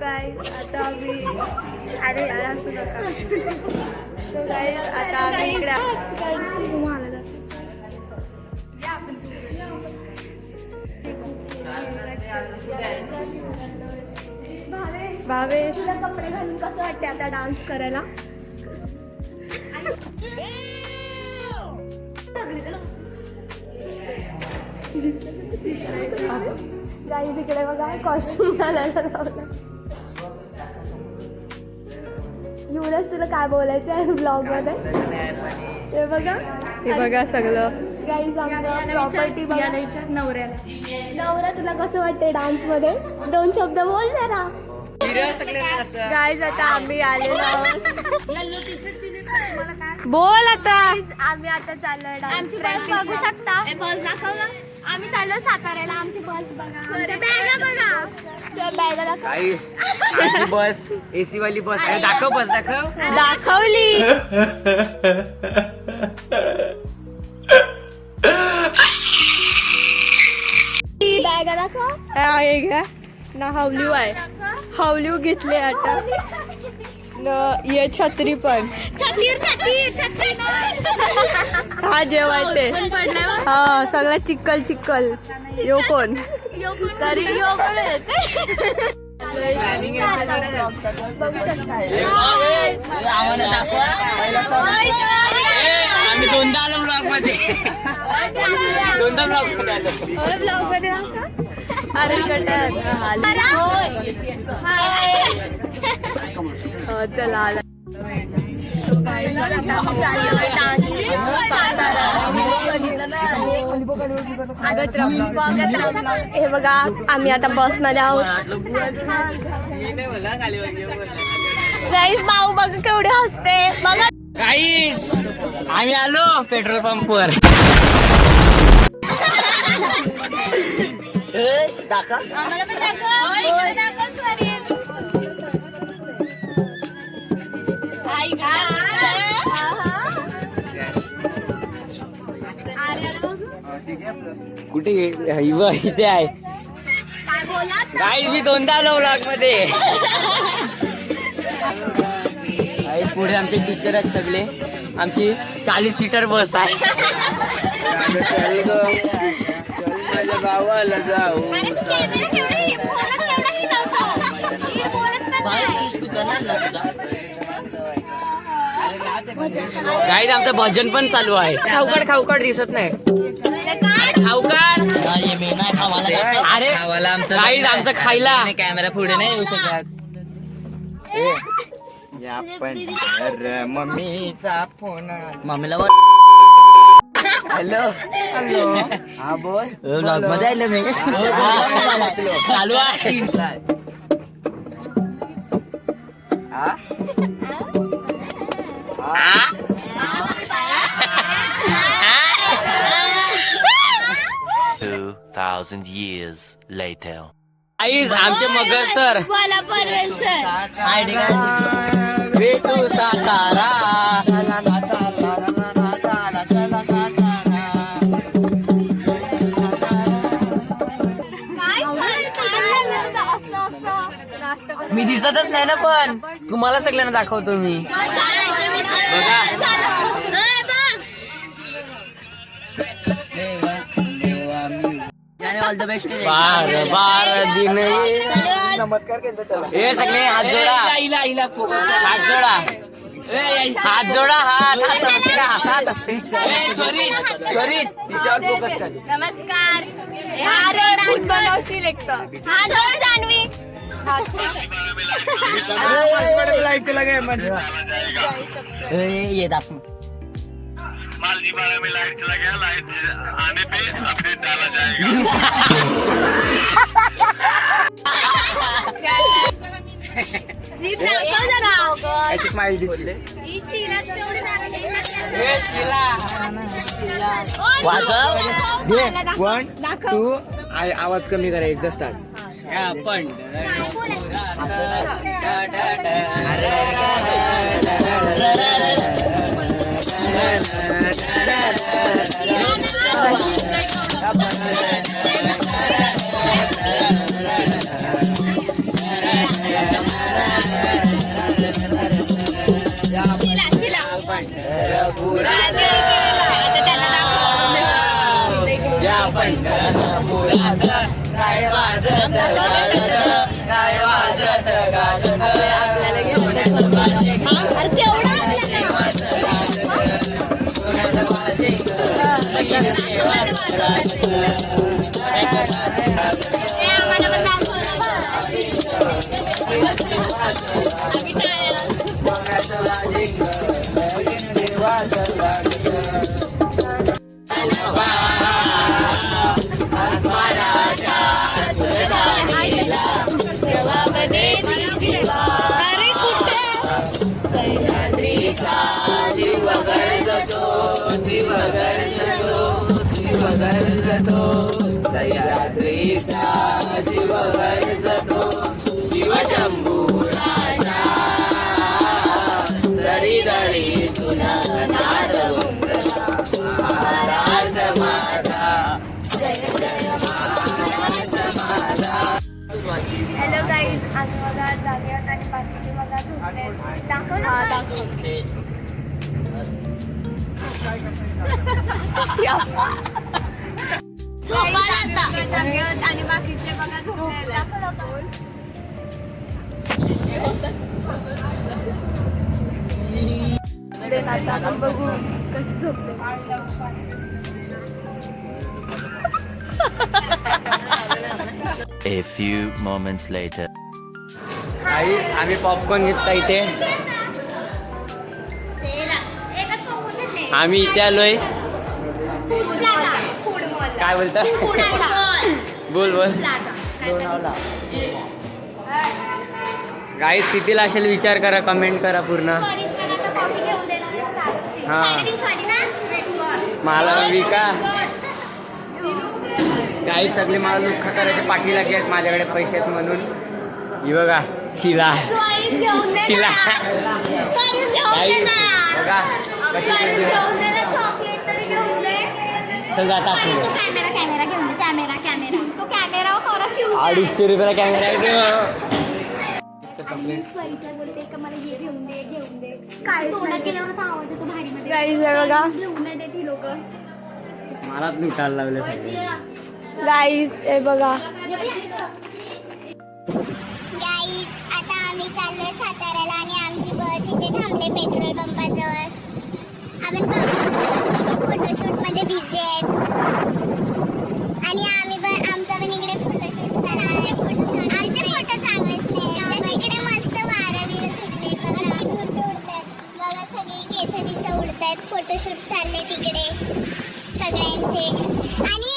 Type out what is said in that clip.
Guys आता आम्ही अरे यार असू नका तो गाईज आता आम्ही इकडे भावेश कपडे घालून कसं वाटते आता डान्स करायला गाईज इकडे बघा कॉस्ट्युम घालायला लावला युवराज तुला काय बोलायचं आहे ब्लॉग मध्ये हे बघा सगळं गाईज आमचं प्रॉपर्टी बघा नवरा तुला कसं वाटते डान्स मध्ये 2 शब्द बोल जरा गाईज आता आम्ही आलेलो बोल आता आम्ही आता चाललोय डान्स बघू शकता बस दाखव आम्ही चाललो साताऱ्याला आमची बस बघा बॅगा बस एसी वाली बस आहे दाखव बस दाखवली बॅगा दाखव हे घ्या ना हावलिव आहे हावलिव घेतले आता ये छत्री पण हा जेवायचे हा सगळा चिक्कल यो कोण तरी यो कोण आम्ही दोनदा आलो ब्लॉग मध्ये ब्लॉग मध्ये अरे चला आला हे बघा आम्ही आता बस मध्ये आहोत गाईस भाऊ बघा केवढे हसते बघा गाईस आम्ही आलो पेट्रोल पंप वर कुठे इथे आहे गाईस मी दोनदा आलो ब्लॉग मध्ये पुढे आमचे टीचर आहेत सगळे आमची 40 सीटर बस आहे माझ्या गावाला जाऊ गाईस आमचं भजन पण चालू आहे खाऊकाड दिसत नाही खाऊकाड अरे गाईस आमचं खायला कॅमेरा पुढे नाही येऊ शकत मम्मीचा फोन मम्मीला हॅलो हा बोल ब्लॉग मध्ये आलो मी चालू आहे years later. आमचे मगर सर भेटू सातारा मी दिसतच नाही ना पण तुम्हाला सगळ्यांना दाखवतो मी बघा ऑल द बेस्ट बार दिन हे सगळे हात जोडा हात जोडा हात असते का हात असते सॉरी तिच्यावर फोकस कर नमस्कार बनवशील एक जान्हवी ये दाखव मालदीपाड़ा में लाइट चला गया लाइट आने पे अपडेट डाला जाएगा जीत दाखव जरा याची स्माइल दिसते ही शीला तेवढी ए शीला वाजव 1 2 आवाज कमी करा एकदा स्टार्ट पण या पंढरपुरात काय वाजत काय वाजत गाजत सोन्याचं बाशिंग सोन्याचं बाशिंग सह्याद्रीचा शिव गरजतो शिवशंभू राजा दरी दरी तुला नाद महाराज माझा जय जय महाराज माझा. हॅलो गाईज, आम्ही बघा जागेवर आणि बाकीचे बघा झोपले. दाखव ना. जागेवर आणि बाकीचे बघा झोपले. दाखव. आता बघू कशी झोपले. A few moments later. आई आम्ही पॉपकॉर्न घेतला इथे. आम्ही इथे आलोय. काय बोलता? बोल गाईस कितीला असेल विचार करा, कमेंट करा पूर्ण. हा मला विका गाई सगळे मला दुःख करायचे पाठी लागले माझ्याकडे पैसे आहेत म्हणून. ही बघा शिला शिला बघा कशी चल जाता आपण. ₹250 कॅमेरा आहे. मला लुटायला लावले सगळे. गाईज हे बघा. गाईज आता आम्ही चाललोय साताऱ्याला आणि आमची बस इथे थांबले पेट्रोल पंपाजवळ. आपण फोटोशूट मध्ये बिझी आहेत आणि आम्ही पण आमचा पण इकडे फोटोशूट आमचे फोटो चांगलेच नाही. इकडे मस्त वारं बिरं सुटले बघा, धुरं उडतात बघा, सगळे केस उडतात. फोटोशूट चालले तिकडे सगळ्यांचे. आणि